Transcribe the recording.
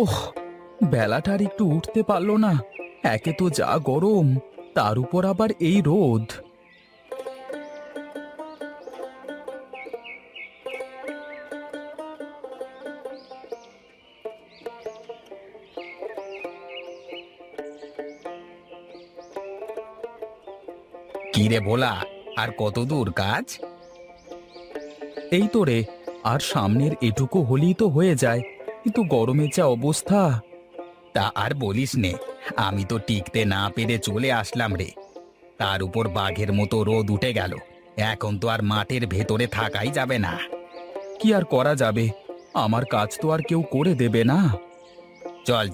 ওহ, বেলাটা আর একটু উঠতে পারলো না। একে তো যা গরম, তার উপর আবার এই রোদ। কি রে ভোলা, আর কত দূর কাজ? এই তো রে, আর সামনের এটুকু হলেই তো হয়ে যায়, কিন্তু গরমের যা অবস্থা। তা আর বলিস নে, আমি তো টিকতে না পেরে চলে আসলাম রে। তার উপর বাঘের মতো রোদ উঠে গেল। এখন তো আর মাঠের ভেতরে থাকাই যাবে না। কি আর করা যাবে, আমার কাজ তো আর কেউ করে দেবে না। চল